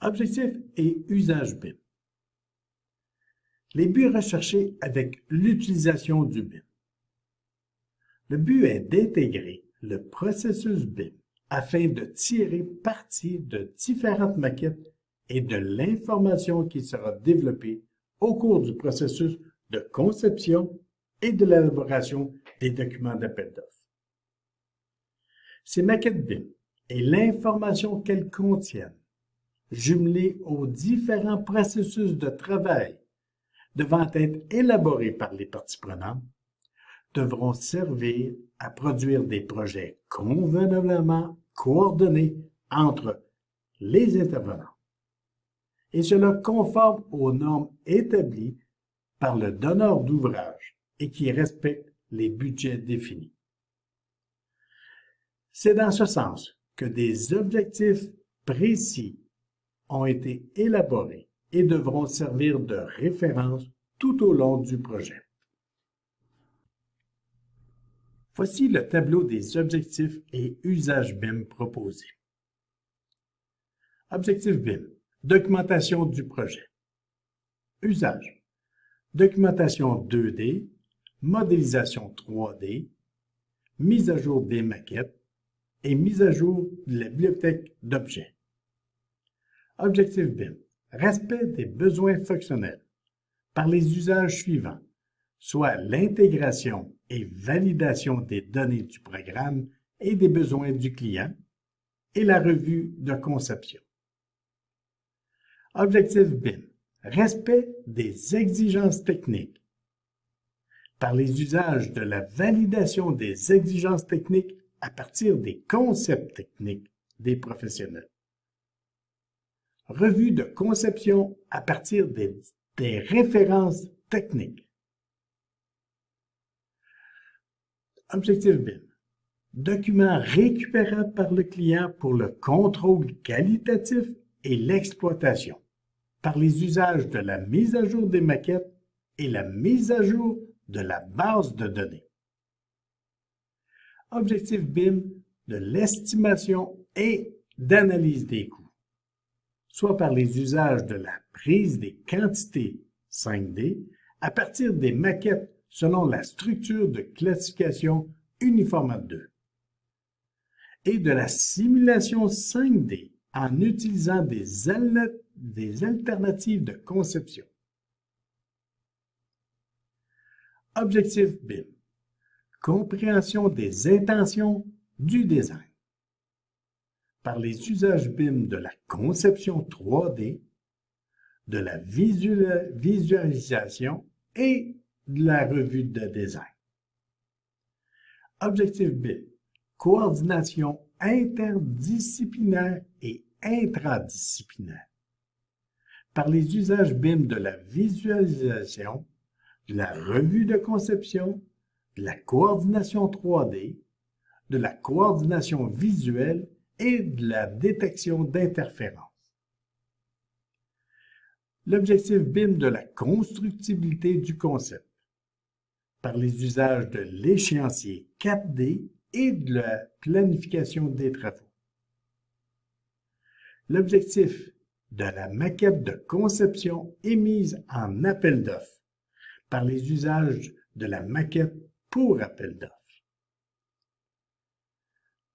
Objectifs et usages BIM. Les buts recherchés avec l'utilisation du BIM. Le but est d'intégrer le processus BIM afin de tirer parti de différentes maquettes et de l'information qui sera développée au cours du processus de conception et de l'élaboration des documents d'appel d'offres. Ces maquettes BIM et l'information qu'elles contiennent, jumelées aux différents processus de travail devant être élaborés par les parties prenantes, devront servir à produire des projets convenablement coordonnés entre les intervenants, et cela conforme aux normes établies par le donneur d'ouvrage et qui respectent les budgets définis. C'est dans ce sens que des objectifs précis ont été élaborés et devront servir de référence tout au long du projet. Voici le tableau des objectifs et usages BIM proposés. Objectif BIM, documentation du projet. Usage, documentation 2D, modélisation 3D, mise à jour des maquettes et mise à jour de la bibliothèque d'objets. Objectif BIM, respect des besoins fonctionnels par les usages suivants, soit l'intégration et validation des données du programme et des besoins du client et la revue de conception. Objectif BIM, respect des exigences techniques par les usages de la validation des exigences techniques à partir des concepts techniques des professionnels. Revue de conception à partir des références techniques. Objectif BIM. Document récupérable par le client pour le contrôle qualitatif et l'exploitation par les usages de la mise à jour des maquettes et la mise à jour de la base de données. Objectif BIM de l'estimation et d'analyse des coûts, soit par les usages de la prise des quantités 5D à partir des maquettes selon la structure de classification Uniformat 2 et de la simulation 5D en utilisant des alternatives de conception. Objectif BIM. Compréhension des intentions du design par les usages BIM de la conception 3D, de la visualisation et de la revue de design. Objectif BIM. Coordination interdisciplinaire et intradisciplinaire par les usages BIM de la visualisation, de la revue de conception, de la coordination 3D, de la coordination visuelle et de la détection d'interférences. L'objectif BIM de la constructibilité du concept par les usages de l'échéancier 4D et de la planification des travaux. L'objectif de la maquette de conception émise en appel d'offres par les usages de la maquette pour appel d'offres.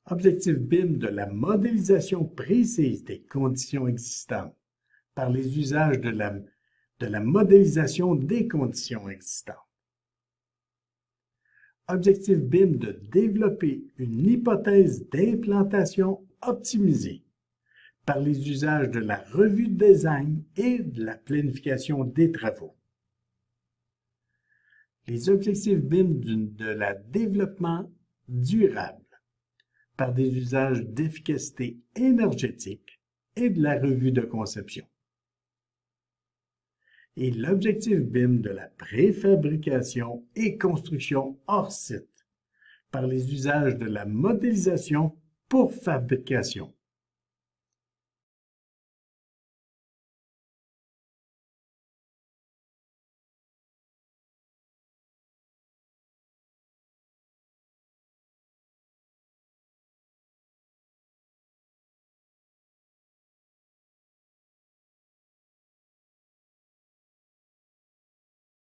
Objectif BIM de la modélisation précise des conditions existantes par les usages de la modélisation des conditions existantes. Objectif BIM de développer une hypothèse d'implantation optimisée par les usages de la revue de design et de la planification des travaux. Les objectifs BIM de la développement durable par des usages d'efficacité énergétique et de la revue de conception. Et l'objectif BIM de la préfabrication et construction hors site par les usages de la modélisation pour fabrication